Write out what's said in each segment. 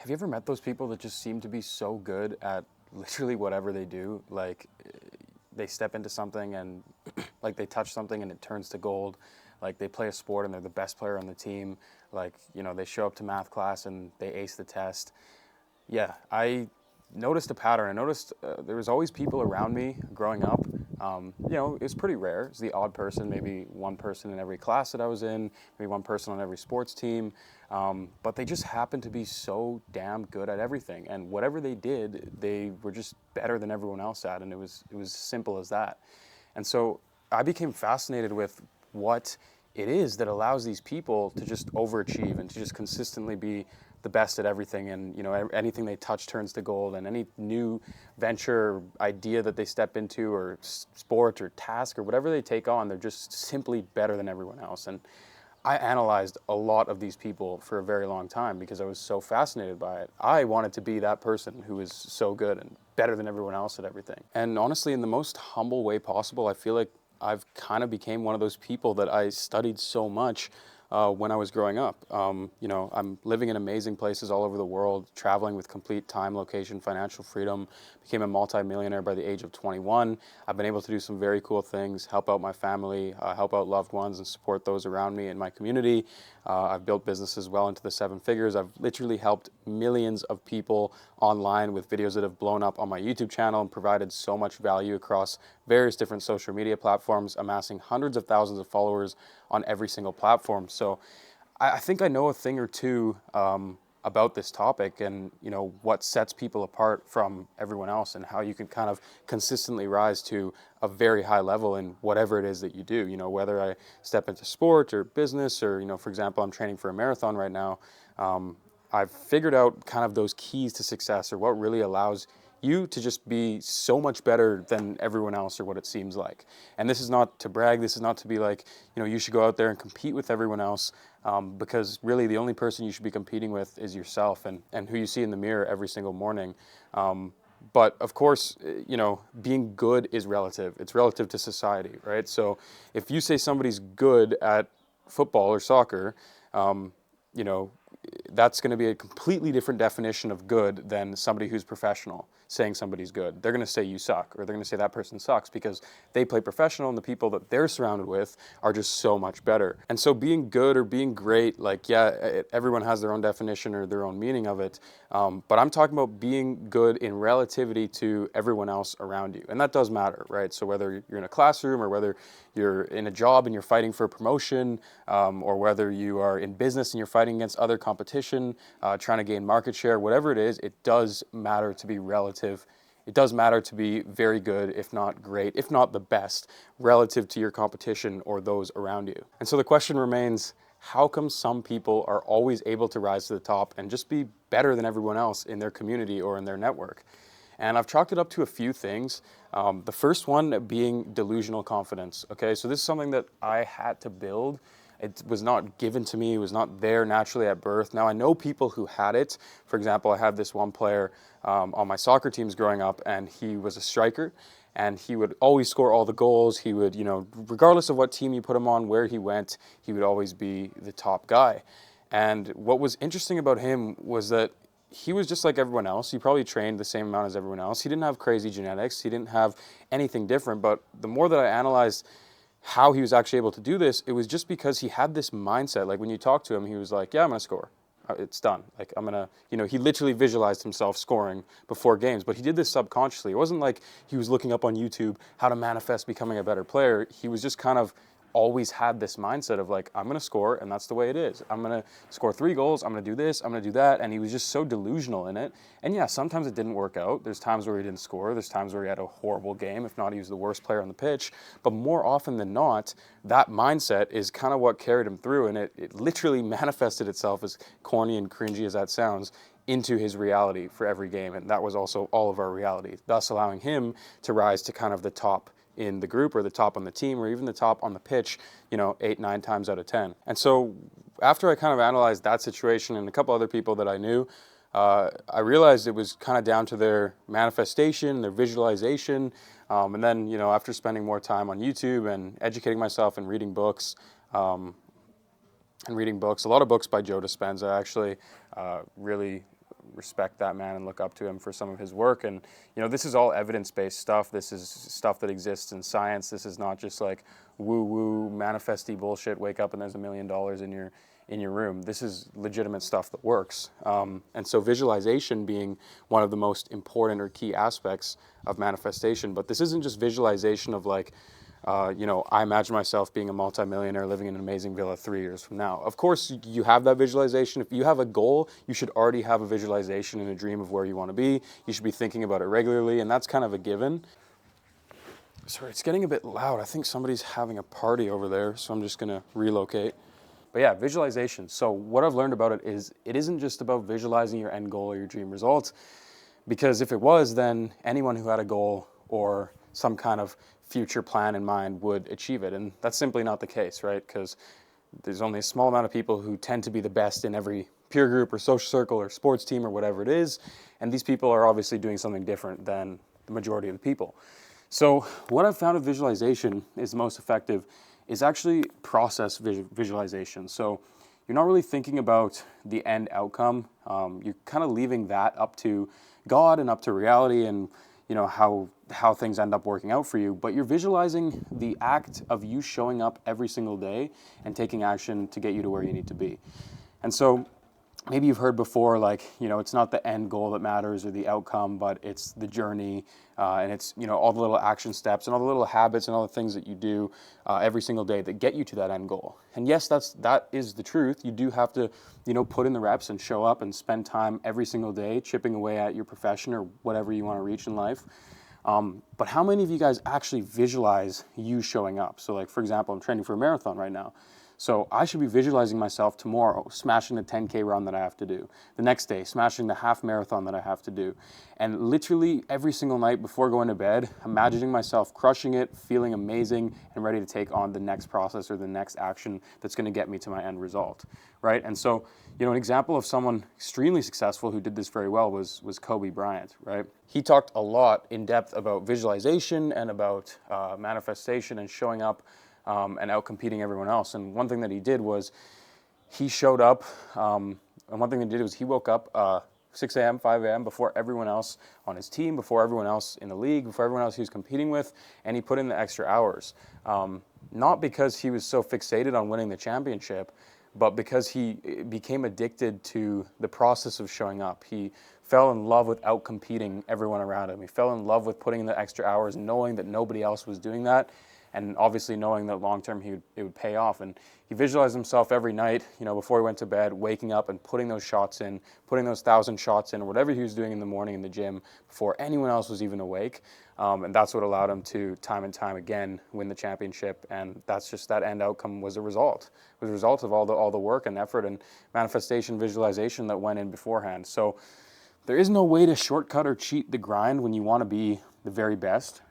Have you ever met those people that just seem to be so good at literally whatever they do? Like they step into something and like they touch something and it turns to gold. Like they play a sport and they're the best player on the team. Like, they show up to math class and they ace the test. Yeah, I noticed a pattern. I noticed there was always people around me growing up. It's pretty rare. It's the odd person, maybe one person in every class that I was in, maybe one person on every sports team. But they just happened to be so damn good at everything. And whatever they did, they were just better than everyone else at. And it was simple as that. And so I became fascinated with what it is that allows these people to just overachieve and to just consistently be the best at everything, and anything they touch turns to gold, and any new venture or idea that they step into or sport or task or whatever they take on, they're just simply better than everyone else. And I analyzed a lot of these people for a very long time because I was so fascinated by it. I wanted to be that person who is so good and better than everyone else at everything. And honestly, in the most humble way possible, I feel like I've kind of became one of those people that I studied so much when I was growing up. I'm living in amazing places all over the world, traveling with complete time, location, financial freedom, became a multimillionaire by the age of 21. I've been able to do some very cool things, help out my family, help out loved ones, and support those around me in my community. I've built businesses well into the 7 figures. I've literally helped millions of people online with videos that have blown up on my YouTube channel and provided so much value across various different social media platforms, amassing hundreds of thousands of followers on every single platform. So I think I know a thing or two about this topic, and what sets people apart from everyone else, and how you can kind of consistently rise to a very high level in whatever it is that you do. Whether I step into sport or business, or for example, I'm training for a marathon right now. I've figured out kind of those keys to success, or what really allows you to just be so much better than everyone else, or what it seems like. And this is not to brag. This is not to be like, you should go out there and compete with everyone else, because really the only person you should be competing with is yourself, and who you see in the mirror every single morning. But of course, being good is relative. It's relative to society, right? So if you say somebody's good at football or soccer, that's going to be a completely different definition of good than somebody who's professional saying somebody's good. They're going to say you suck, or they're going to say that person sucks, because they play professional and the people that they're surrounded with are just so much better. And so being good or being great, everyone has their own definition or their own meaning of it. But I'm talking about being good in relativity to everyone else around you. And that does matter, right? So whether you're in a classroom, or whether you're in a job and you're fighting for a promotion, or whether you are in business and you're fighting against other competition, trying to gain market share, whatever it is, it does matter to be relative. It does matter to be very good, if not great, if not the best, relative to your competition or those around you. And so the question remains, how come some people are always able to rise to the top and just be better than everyone else in their community or in their network? And I've chalked it up to a few things. The first one being delusional confidence. Okay, so this is something that I had to build. It was not given to me. It was not there naturally at birth. Now, I know people who had it. For example, I had this one player on my soccer teams growing up, and he was a striker, and he would always score all the goals. He would, regardless of what team you put him on, where he went, he would always be the top guy. And what was interesting about him was that he was just like everyone else. He probably trained the same amount as everyone else. He didn't have crazy genetics. He didn't have anything different. But the more that I analyzed how he was actually able to do this, it was just because he had this mindset. Like when you talk to him, he was like, yeah, I'm going to score. It's done. Like I'm going to, he literally visualized himself scoring before games, but he did this subconsciously. It wasn't like he was looking up on YouTube how to manifest becoming a better player. He was just kind of always had this mindset of like, I'm going to score, and that's the way it is. I'm going to score 3 goals. I'm going to do this. I'm going to do that. And he was just so delusional in it. And yeah, sometimes it didn't work out. There's times where he didn't score. There's times where he had a horrible game. If not, he was the worst player on the pitch. But more often than not, that mindset is kind of what carried him through. And it literally manifested itself, as corny and cringy as that sounds, into his reality for every game. And that was also all of our reality, thus allowing him to rise to kind of the top in the group, or the top on the team, or even the top on the pitch, 8, 9 times out of 10. And so after I kind of analyzed that situation and a couple other people that I knew, I realized it was kind of down to their manifestation, their visualization. And then, after spending more time on YouTube and educating myself and reading books, a lot of books by Joe Dispenza actually really respect that man and look up to him for some of his work. And, this is all evidence-based stuff. This is stuff that exists in science. This is not just like woo-woo manifesty bullshit, wake up and there's $1 million in your room. This is legitimate stuff that works. And so visualization being one of the most important or key aspects of manifestation. But this isn't just visualization of like, I imagine myself being a multimillionaire living in an amazing villa 3 years from now. Of course, you have that visualization. If you have a goal, you should already have a visualization and a dream of where you want to be. You should be thinking about it regularly, and that's kind of a given. Sorry, it's getting a bit loud. I think somebody's having a party over there, so I'm just going to relocate. But yeah, visualization. So what I've learned about it is it isn't just about visualizing your end goal or your dream result, because if it was, then anyone who had a goal or some kind of future plan in mind would achieve it. And that's simply not the case, right? Because there's only a small amount of people who tend to be the best in every peer group or social circle or sports team or whatever it is. And these people are obviously doing something different than the majority of the people. So what I've found with visualization is most effective is actually process visualization. So you're not really thinking about the end outcome. You're kind of leaving that up to God and up to reality and how things end up working out for you, but you're visualizing the act of you showing up every single day and taking action to get you to where you need to be. And so maybe you've heard before, like, it's not the end goal that matters or the outcome, but it's the journey, and it's, all the little action steps and all the little habits and all the things that you do every single day that get you to that end goal. And yes, that is the truth. You do have to, put in the reps and show up and spend time every single day chipping away at your profession or whatever you want to reach in life. But how many of you guys actually visualize you showing up? So like, for example, I'm training for a marathon right now. So I should be visualizing myself tomorrow, smashing the 10K run that I have to do. The next day, smashing the half marathon that I have to do. And literally every single night before going to bed, imagining myself crushing it, feeling amazing, and ready to take on the next process or the next action that's going to get me to my end result, right? And so, an example of someone extremely successful who did this very well was Kobe Bryant, right? He talked a lot in depth about visualization and about manifestation and showing up and out-competing everyone else. And one thing that he did was he showed up, and one thing that he did was he woke up 6 a.m., 5 a.m. before everyone else on his team, before everyone else in the league, before everyone else he was competing with, and he put in the extra hours. Not because he was so fixated on winning the championship, but because he became addicted to the process of showing up. He fell in love with out-competing everyone around him. He fell in love with putting in the extra hours, knowing that nobody else was doing that, and obviously knowing that long-term it would pay off. And he visualized himself every night, before he went to bed, waking up and putting those shots in, putting those 1,000 shots in, or whatever he was doing in the morning in the gym before anyone else was even awake. And that's what allowed him to, time and time again, win the championship. And that's just, that end outcome was a result. It was a result of all the work and effort and manifestation, visualization that went in beforehand. So there is no way to shortcut or cheat the grind when you want to be the very best.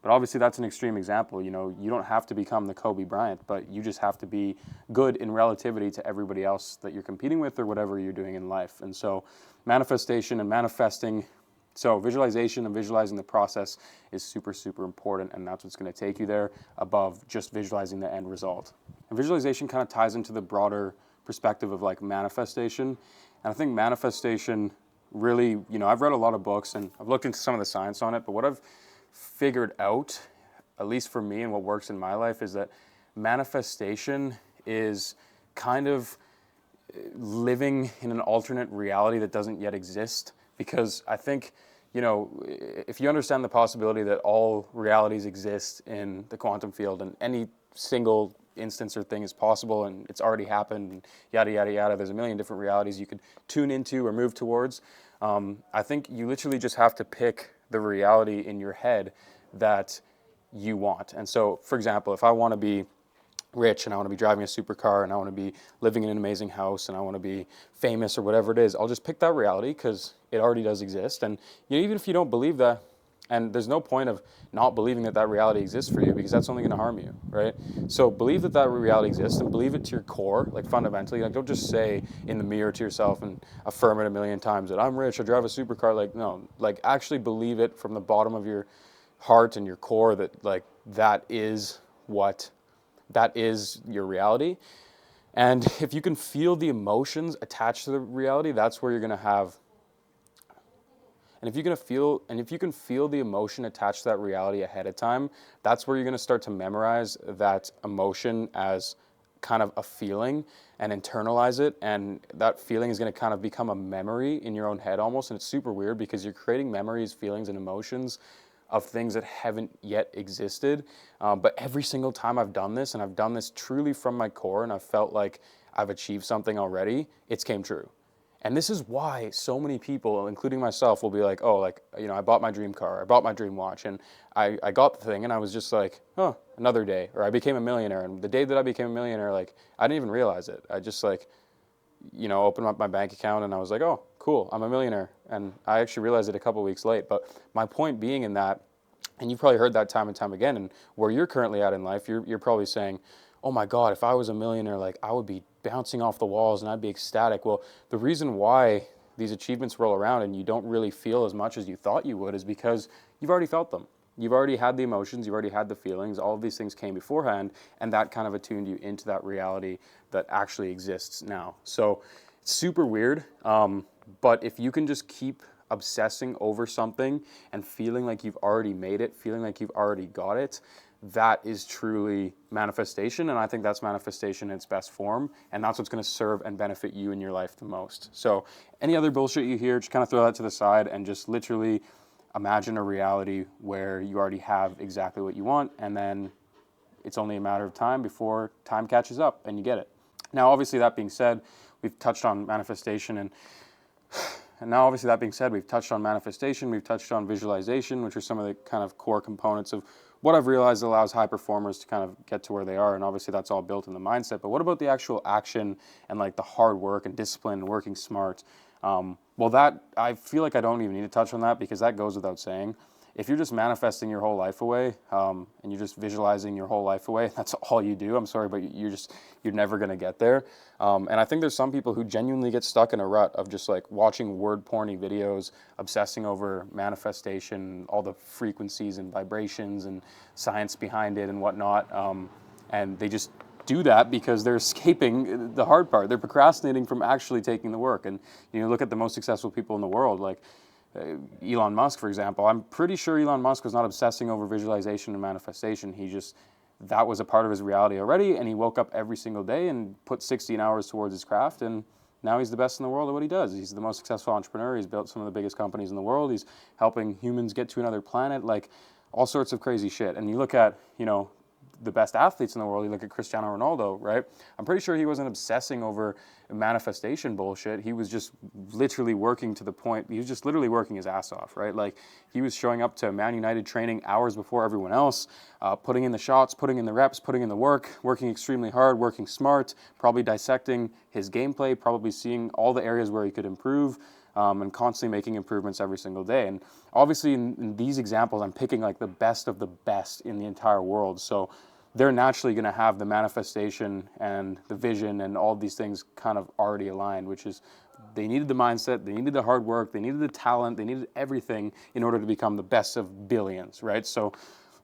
But obviously that's an extreme example. You don't have to become the Kobe Bryant, but you just have to be good in relativity to everybody else that you're competing with or whatever you're doing in life. And so manifestation and manifesting, so visualization and visualizing the process is super, super important, and that's what's going to take you there above just visualizing the end result. And visualization kind of ties into the broader perspective of like manifestation. And I think manifestation really, I've read a lot of books and I've looked into some of the science on it, but what I've figured out, at least for me and what works in my life, is that manifestation is kind of living in an alternate reality that doesn't yet exist. Because I think, if you understand the possibility that all realities exist in the quantum field and any single instance or thing is possible and it's already happened, and yada, yada, yada, there's a million different realities you could tune into or move towards. I think you literally just have to pick the reality in your head that you want. And so, for example, if I want to be rich and I want to be driving a supercar and I want to be living in an amazing house and I want to be famous or whatever it is, I'll just pick that reality because it already does exist. And even if you don't believe that, and there's no point of not believing that reality exists for you, because that's only going to harm you, right? So believe that reality exists and believe it to your core, like fundamentally. Like, don't just say in the mirror to yourself and affirm it a million times that I'm rich, I drive a supercar. Like, no, like actually believe it from the bottom of your heart and your core that like that is your reality. And if you can feel the emotions attached to the reality, that's where you're going to have. And if you can feel the emotion attached to that reality ahead of time, that's where you're going to start to memorize that emotion as kind of a feeling and internalize it. And that feeling is going to kind of become a memory in your own head almost. And it's super weird because you're creating memories, feelings, and emotions of things that haven't yet existed. But every single time I've done this, and I've done this truly from my core, and I've felt like I've achieved something already, it's came true. And this is why so many people, including myself, will be like, oh, like, I bought my dream car, I bought my dream watch, and I got the thing, and I was just like, oh, another day. Or I became a millionaire, and the day that I became a millionaire, like, I didn't even realize it. I just, like, opened up my bank account, and I was like, oh, cool, I'm a millionaire. And I actually realized it a couple weeks late. But my point being in that, and you've probably heard that time and time again, and where you're currently at in life, you're probably saying, oh my God, if I was a millionaire, like, I would be bouncing off the walls and I'd be ecstatic. Well, the reason why these achievements roll around and you don't really feel as much as you thought you would is because you've already felt them. You've already had the emotions, you've already had the feelings, all of these things came beforehand, and that kind of attuned you into that reality that actually exists now. So it's super weird, but if you can just keep obsessing over something and feeling like you've already made it, feeling like you've already got it, that is truly manifestation, and I think that's manifestation in its best form, and that's what's going to serve and benefit you in your life the most. So any other bullshit you hear, just kind of throw that to the side and just literally imagine a reality where you already have exactly what you want, and then it's only a matter of time before time catches up and you get it. Now, obviously, that being said, we've touched on manifestation, and now, obviously, that being said, we've touched on manifestation, we've touched on visualization, which are some of the kind of core components of what I've realized allows high performers to kind of get to where they are, and obviously that's all built in the mindset. But what about the actual action and like the hard work and discipline and working smart? Well, that, I feel like I don't even need to touch on that because that goes without saying. If you're just manifesting your whole life away, and you're just visualizing your whole life away, that's all you do. I'm sorry, but you're never going to get there. And I think there's some people who genuinely get stuck in a rut of just like watching word porny videos, obsessing over manifestation, all the frequencies and vibrations and science behind it and whatnot. And they just do that because they're escaping the hard part. They're procrastinating from actually taking the work. And look at the most successful people in the world, like Elon Musk, for example. I'm pretty sure Elon Musk was not obsessing over visualization and manifestation. That was a part of his reality already, and he woke up every single day and put 16 hours towards his craft, and now he's the best in the world at what he does. He's the most successful entrepreneur. He's built some of the biggest companies in the world. He's helping humans get to another planet, like all sorts of crazy shit. And you look at, the best athletes in the world, you look at Cristiano Ronaldo, right? I'm pretty sure he wasn't obsessing over manifestation bullshit. He was just literally working to the point, he was just literally working his ass off, right? Like he was showing up to Man United training hours before everyone else, putting in the shots, putting in the reps, putting in the work, working extremely hard, working smart, probably dissecting his gameplay, probably seeing all the areas where he could improve, and constantly making improvements every single day. And obviously in these examples, I'm picking like the best of the best in the entire world. So they're naturally going to have the manifestation and the vision and all these things kind of already aligned, which is they needed the mindset, they needed the hard work, they needed the talent, they needed everything in order to become the best of billions, right? So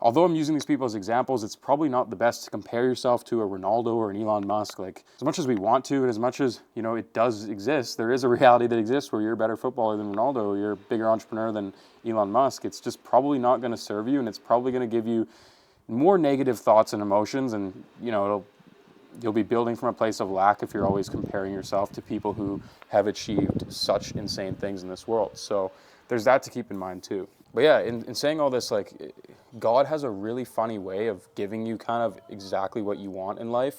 although I'm using these people as examples, it's probably not the best to compare yourself to a Ronaldo or an Elon Musk. Like as much as we want to, and as much as, it does exist, there is a reality that exists where you're a better footballer than Ronaldo, or you're a bigger entrepreneur than Elon Musk. It's just probably not going to serve you, and it's probably going to give you more negative thoughts and emotions, and you'll be building from a place of lack if you're always comparing yourself to people who have achieved such insane things in this world. So there's that to keep in mind too. But yeah, in saying all this, like God has a really funny way of giving you kind of exactly what you want in life,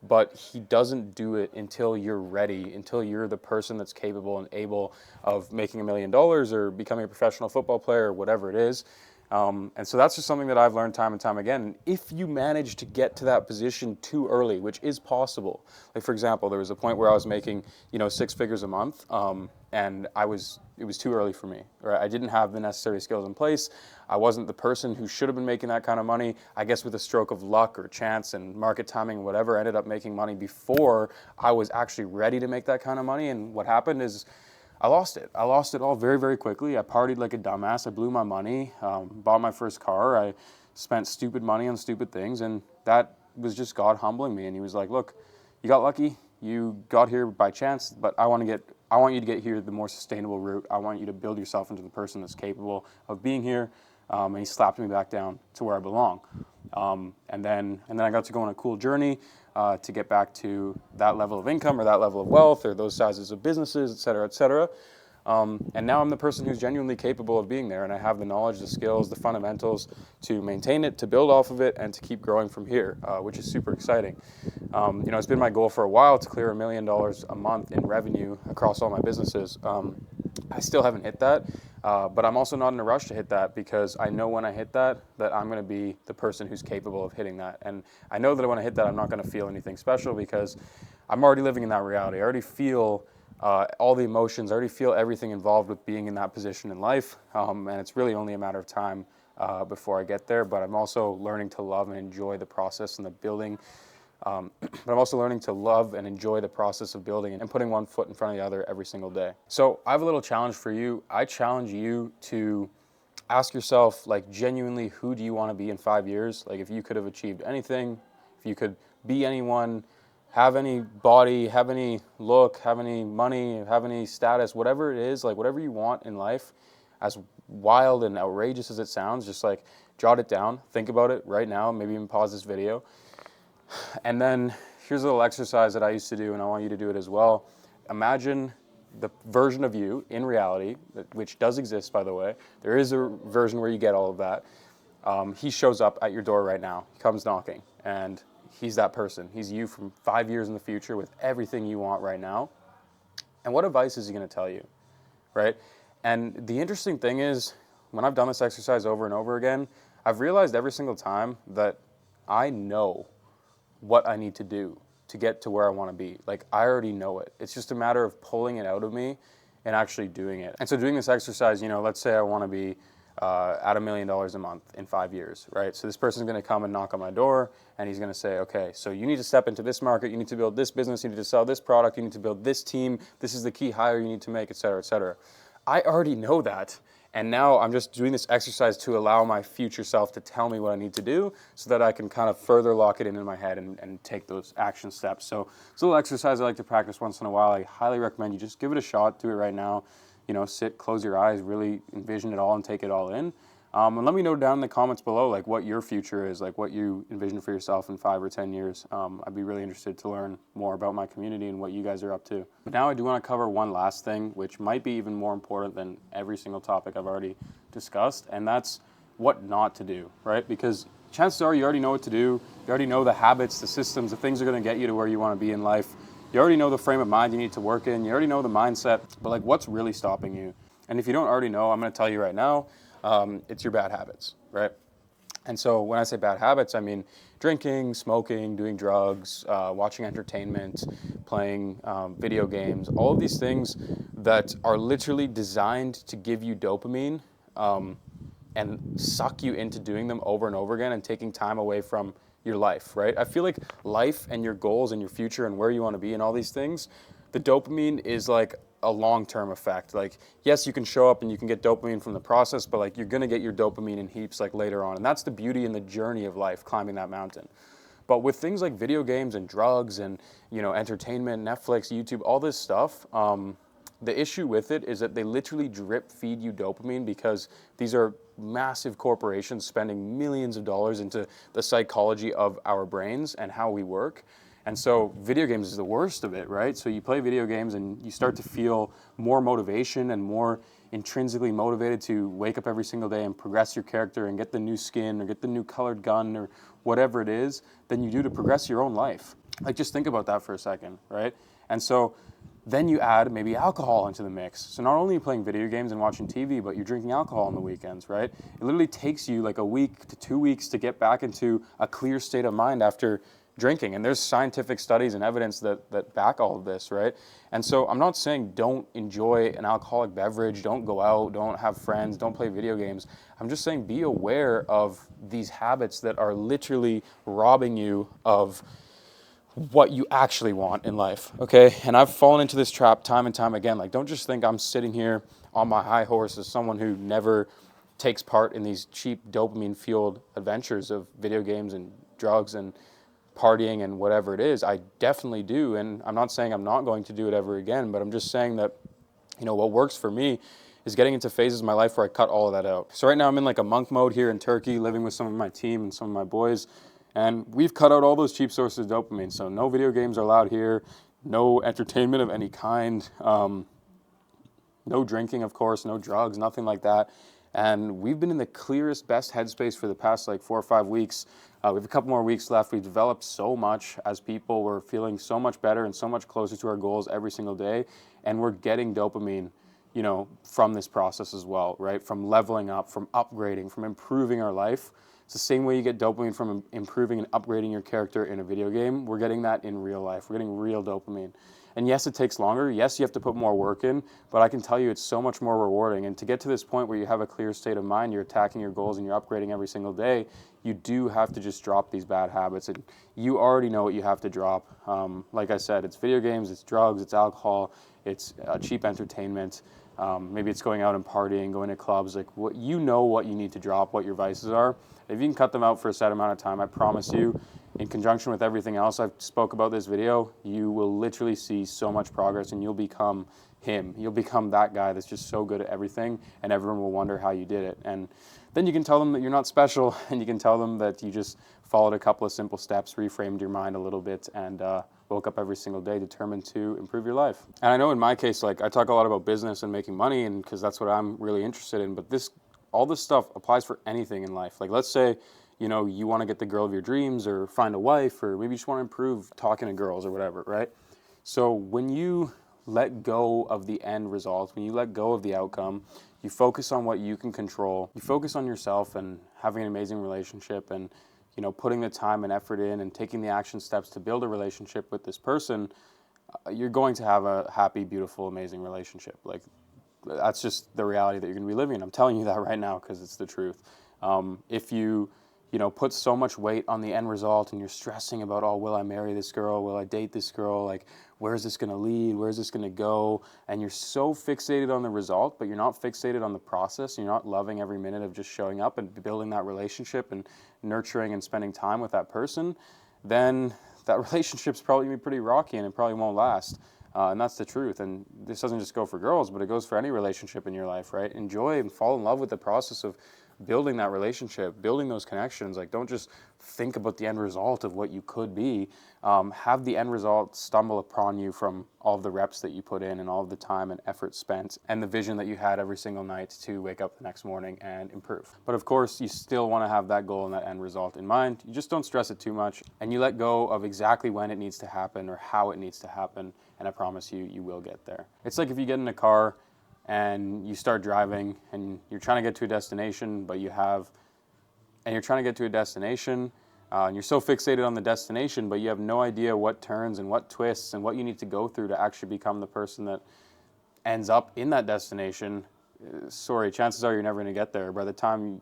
but he doesn't do it until you're ready, until you're the person that's capable and able of making $1 million or becoming a professional football player or whatever it is. And so that's just something that I've learned time and time again. And if you manage to get to that position too early, which is possible, like for example, there was a point where I was making, 6 figures a month, and it was too early for me, right? I didn't have the necessary skills in place. I wasn't the person who should have been making that kind of money. I guess with a stroke of luck or chance and market timing, whatever, I ended up making money before I was actually ready to make that kind of money. And what happened is I lost it. I lost it all very, very quickly. I partied like a dumbass. I blew my money, bought my first car. I spent stupid money on stupid things, and that was just God humbling me. And he was like, look, you got lucky, you got here by chance, but I want you to get here the more sustainable route. I want you to build yourself into the person that's capable of being here. And he slapped me back down to where I belong. And then I got to go on a cool journey to get back to that level of income or that level of wealth or those sizes of businesses, et cetera, et cetera. And now I'm the person who's genuinely capable of being there, and I have the knowledge, the skills, the fundamentals to maintain it, to build off of it, and to keep growing from here, which is super exciting. It's been my goal for a while to clear $1 million a month in revenue across all my businesses. I still haven't hit that, but I'm also not in a rush to hit that because I know when I hit that I'm going to be the person who's capable of hitting that. And I know that when I hit that, I'm not going to feel anything special because I'm already living in that reality. I already feel all the emotions. I already feel everything involved with being in that position in life, and it's really only a matter of time before I get there. But I'm also learning to love and enjoy the process and the building. But I'm also learning to love and enjoy the process of building and putting one foot in front of the other every single day. So I have a little challenge for you. I challenge you to ask yourself, like, genuinely, who do you want to be in 5 years? Like, if you could have achieved anything, if you could be anyone, have any body, have any look, have any money, have any status, whatever it is, like whatever you want in life, as wild and outrageous as it sounds, just like jot it down, think about it right now, maybe even pause this video. And then here's a little exercise that I used to do, and I want you to do it as well. Imagine the version of you in reality, which does exist, by the way. There is a version where you get all of that. He shows up at your door right now. He comes knocking, and he's that person. He's you from 5 years in the future with everything you want right now. And what advice is he going to tell you, right? And the interesting thing is, when I've done this exercise over and over again, I've realized every single time that I know what I need to do to get to where I want to be. Like, I already know it. It's just a matter of pulling it out of me and actually doing it. And so doing this exercise, let's say I want to be at $1 million a month in 5 years, right? So this person's going to come and knock on my door, and he's going to say, okay, so you need to step into this market, you need to build this business, you need to sell this product, you need to build this team, this is the key hire you need to make, et cetera, et cetera. I already know that. And now I'm just doing this exercise to allow my future self to tell me what I need to do so that I can kind of further lock it in my head and take those action steps. So it's a little exercise I like to practice once in a while. I highly recommend you just give it a shot, do it right now. Sit, close your eyes, really envision it all and take it all in. And let me know down in the comments below, like, what your future is, like what you envision for yourself in 5 or 10 years. I'd be really interested to learn more about my community and what you guys are up to. But now I do want to cover one last thing, which might be even more important than every single topic I've already discussed, and that's what not to do, right? Because chances are you already know what to do. You already know the habits, the systems, the things that are going to get you to where you want to be in life. You already know the frame of mind you need to work in. You already know the mindset, but like, what's really stopping you? And if you don't already know, I'm going to tell you right now, it's your bad habits, right? And so when I say bad habits, I mean drinking, smoking, doing drugs, watching entertainment, playing video games, all of these things that are literally designed to give you dopamine and suck you into doing them over and over again and taking time away from your life, right? I feel like life and your goals and your future and where you want to be and all these things, the dopamine is like a long-term effect. Like, yes, you can show up and you can get dopamine from the process, but like, you're going to get your dopamine in heaps like later on. And that's the beauty and the journey of life, climbing that mountain. But with things like video games and drugs and, entertainment, Netflix, YouTube, all this stuff, the issue with it is that they literally drip feed you dopamine because these are massive corporations spending millions of dollars into the psychology of our brains and how we work. And so video games is the worst of it, right? So you play video games and you start to feel more motivation and more intrinsically motivated to wake up every single day and progress your character and get the new skin or get the new colored gun or whatever it is than you do to progress your own life. Like, just think about that for a second, right? And so then you add maybe alcohol into the mix. So not only are you playing video games and watching TV, but you're drinking alcohol on the weekends, right? It literally takes you like a week to 2 weeks to get back into a clear state of mind after drinking. And there's scientific studies and evidence that back all of this, right? And so I'm not saying don't enjoy an alcoholic beverage, don't go out, don't have friends, don't play video games. I'm just saying be aware of these habits that are literally robbing you of what you actually want in life, okay? And I've fallen into this trap time and time again. Like, don't just think I'm sitting here on my high horse as someone who never takes part in these cheap dopamine-fueled adventures of video games and drugs and partying and whatever it is, I definitely do. And I'm not saying I'm not going to do it ever again, but I'm just saying that, you know, what works for me is getting into phases of my life where I cut all of that out. So right now I'm in like a monk mode here in Turkey, living with some of my team and some of my boys, and we've cut out all those cheap sources of dopamine. So no video games are allowed here, no entertainment of any kind, no drinking, of course, no drugs, nothing like that. And we've been in the clearest, best headspace for the past like 4 or 5 weeks. We have a couple more weeks left. We've developed so much as people. We're feeling so much better and so much closer to our goals every single day. And we're getting dopamine, you know, from this process as well, right? From leveling up, from upgrading, from improving our life. It's the same way you get dopamine from improving and upgrading your character in a video game. We're getting that in real life. We're getting real dopamine. And yes, it takes longer. Yes, you have to put more work in, but I can tell you it's so much more rewarding. And to get to this point where you have a clear state of mind, you're attacking your goals and you're upgrading every single day, you do have to just drop these bad habits. And you already know what you have to drop. Like I said, it's video games, it's drugs, it's alcohol, it's cheap entertainment. Maybe it's going out and partying, going to clubs. Like, what you know what you need to drop, what your vices are. If you can cut them out for a set amount of time, I promise you, in conjunction with everything else I've spoke about this video, you will literally see so much progress and you'll become him. You'll become that guy that's just so good at everything, and everyone will wonder how you did it. And then you can tell them that you're not special, and you can tell them that you just followed a couple of simple steps, reframed your mind a little bit, and woke up every single day determined to improve your life. And I know in my case, like, I talk a lot about business and making money, and because that's what I'm really interested in, but all this stuff applies for anything in life. Like, let's say, you know, you want to get the girl of your dreams or find a wife, or maybe you just want to improve talking to girls or whatever, right? So when you let go of the end result, when you let go of the outcome, you focus on what you can control, you focus on yourself and having an amazing relationship and, you know, putting the time and effort in and taking the action steps to build a relationship with this person, you're going to have a happy, beautiful, amazing relationship. Like, that's just the reality that you're going to be living in. I'm telling you that right now because it's the truth. If you know, put so much weight on the end result and you're stressing about, oh, will I marry this girl? Will I date this girl? Like, where is this going to lead? Where is this going to go? And you're so fixated on the result, but you're not fixated on the process. You're not loving every minute of just showing up and building that relationship and nurturing and spending time with that person, then that relationship's probably going to be pretty rocky and it probably won't last. And that's the truth. And this doesn't just go for girls, but it goes for any relationship in your life, right? Enjoy and fall in love with the process of building that relationship, building those connections. Like, don't just think about the end result of what you could be. Have the end result stumble upon you from all of the reps that you put in and all of the time and effort spent and the vision that you had every single night to wake up the next morning and improve. But of course, you still want to have that goal and that end result in mind. You just don't stress it too much, and you let go of exactly when it needs to happen or how it needs to happen, and I promise you, you will get there. It's like if you get in a car and you start driving and you're trying to get to a destination, and you're so fixated on the destination, but you have no idea what turns and what twists and what you need to go through to actually become the person that ends up in that destination. Sorry, chances are you're never going to get there. By the time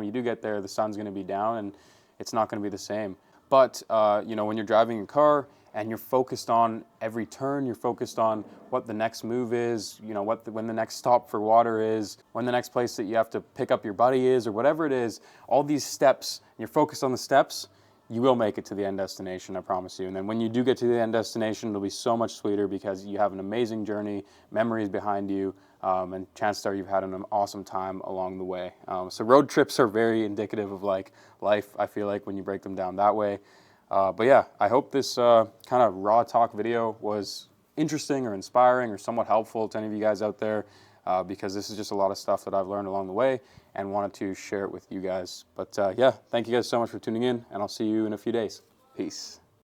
you do get there, the sun's going to be down and it's not going to be the same. But you know, when you're driving a car and you're focused on every turn, you're focused on what the next move is, you know, when the next stop for water is, when the next place that you have to pick up your buddy is, or whatever it is, all these steps, and you're focused on the steps, you will make it to the end destination, I promise you. And then when you do get to the end destination, it'll be so much sweeter because you have an amazing journey, memories behind you, and chances are you've had an awesome time along the way. So road trips are very indicative of like life, I feel like, when you break them down that way. But yeah, I hope this kind of raw talk video was interesting or inspiring or somewhat helpful to any of you guys out there, because this is just a lot of stuff that I've learned along the way and wanted to share it with you guys. But yeah, thank you guys so much for tuning in, and I'll see you in a few days. Peace.